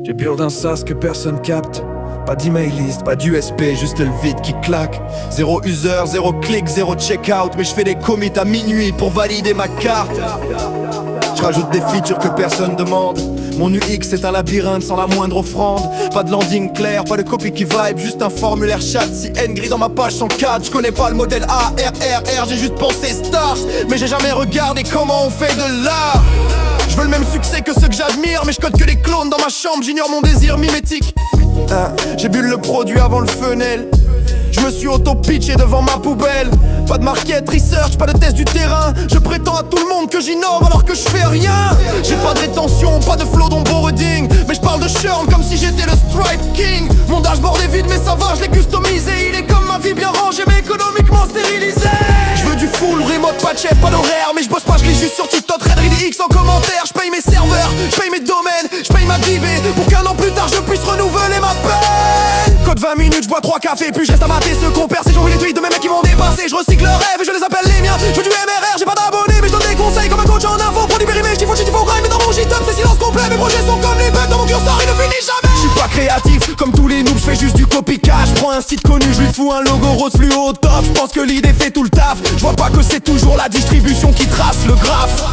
J'ai build un sas que personne capte. Pas d'email list, pas d'USP, juste le vide qui claque. Zéro user, zéro click, zéro checkout. Mais je fais des commits à minuit pour valider ma carte. Je rajoute des features que personne demande. Mon UX est un labyrinthe sans la moindre offrande. Pas de landing clair, pas de copie qui vibe, juste un formulaire chat. Si N gris dans ma page sans cadre, je connais pas le modèle ARRR. J'ai juste pensé start, mais j'ai jamais regardé comment on fait de l'art. Je veux le même succès que ceux que j'admire, mais je code que les clones dans ma chambre, j'ignore mon désir mimétique. J'ai bu le produit avant le funnel. Je me suis auto-pitché devant ma poubelle. Pas de market research, pas de test du terrain. Je prétends à tout le monde que j'innove alors que je fais rien. J'ai pas de rétention, pas de flow d'onboarding. Mais je parle de churn comme si j'étais le Stripe King. Mon dashboard est vide mais ça va, je l'ai customisé. Il est comme ma vie bien rangée mais économiquement stérilisé. Je veux du full remote, pas de chef, pas d'horaire. Mais je bosse pas, je lis juste sur TikTok, Red X en commentaire. Je paye mes serveurs, je paye mes domaines, je paye ma DB pour qu'un an plus tard je puisse renouveler ma peine. Code 20 minutes, je bois 3 cafés puis je reste à mater ceux qu'on perce. Et j'envoie les tweets de mes mecs qui m'ont dépassé. Je recycle leurs rêves et je les appelle les miens. Je veux du MRR, j'ai pas d'abonnés mais je donne des conseils comme un coach en info. Produit périmé, je faut grind. Mais dans mon GitHub c'est silence complet. Mes projets sont comme les bugs dans mon curseur, il ne finit jamais. Je suis pas créatif comme tous les noobs, je fais juste du copycat. Je prends un site connu, je lui fous un logo rose fluo au top. Je pense que l'idée fait tout le taf. Je vois pas que c'est toujours la distribution qui trace le graphe.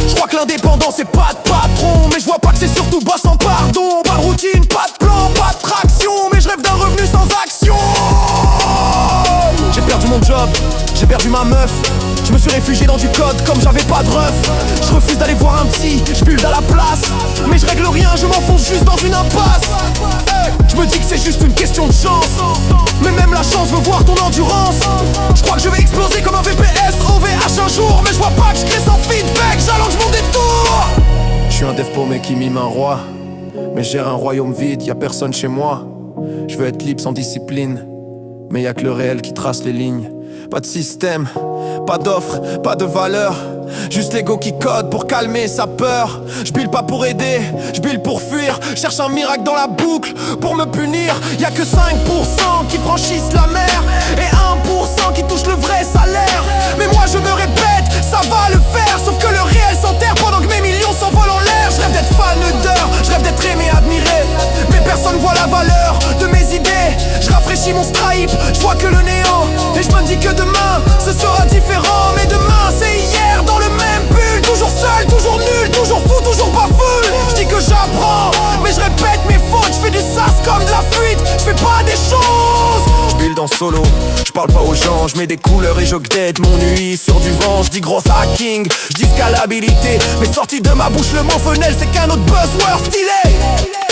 Je crois que l'indépendance c'est pas de patron, mais je vois pas que c'est surtout boss sans pardon. Pas de routine, pas de plan, pas de traction, mais je rêve d'un revenu sans action. J'ai perdu mon job, j'ai perdu ma meuf. Je me suis réfugié dans du code comme j'avais pas de ref. Je refuse d'aller voir un psy, je build à la place. Mais je règle rien, je m'enfonce juste dans une impasse. Je me dis que c'est juste une question de chance. Mais même la chance veut voir ton endurance. Je crois que je vais exploser comme un VPS OVH un jour. Mais je vois pas que je crée sans feedback, j'allonge mon détour. Je suis un dev paumé qui mime un roi, mais gère un royaume vide, y'a personne chez moi. Je veux être libre sans discipline, mais y'a que le réel qui trace les lignes. Pas de système, pas d'offre, pas de valeur. Juste l'ego qui code pour calmer sa peur. Je build pas pour aider, je build pour fuir. Cherche un miracle dans la boucle pour me punir. Y'a que 5% qui franchissent la mer et 1% qui touchent le vrai salaire. Mais moi je me répète, ça va le faire. Sauf que le réel s'enterre pendant que mes millions s'envolent en l'air. Je rêve d'être fan d'heure, je rêve d'être aimé, admiré. Mais personne voit la valeur de mes idées. Je rafraîchis mon stripe, je vois que le néant. Et je me dis que demain ce sera différent. Mais demain c'est hier dans le même bulle. Toujours seul, toujours nul, toujours fou, toujours pas full. Je dis que j'apprends, mais je répète mes fautes. Je fais du sas comme de la fuite, je fais pas des choses. Je build en solo, je parle pas aux gens. Je mets des couleurs et j'update mon UI sur du vent. Je dis gros hacking, je dis scalabilité. Mais sorti de ma bouche le mot funnel c'est qu'un autre buzzword stylé.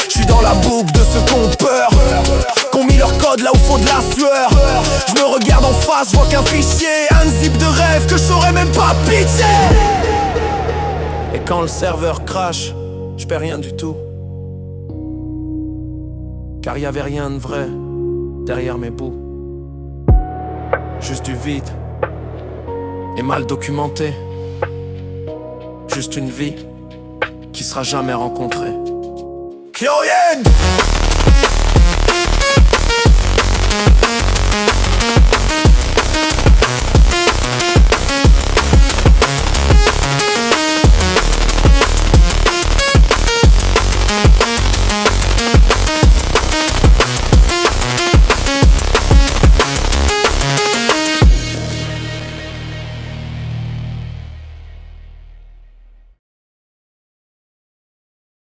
Je suis dans la boucle de ceux qui ont peur, qu'on mis leur code là où faut de la sueur. Je me regarde en face, je vois qu'un fichier, un zip de rêve que je saurais même pas pitcher. Et quand le serveur crash, je perds rien du tout, car y avait rien de vrai derrière mes bouts. Juste du vide et mal documenté. Juste une vie qui sera jamais rencontrée. Curieux.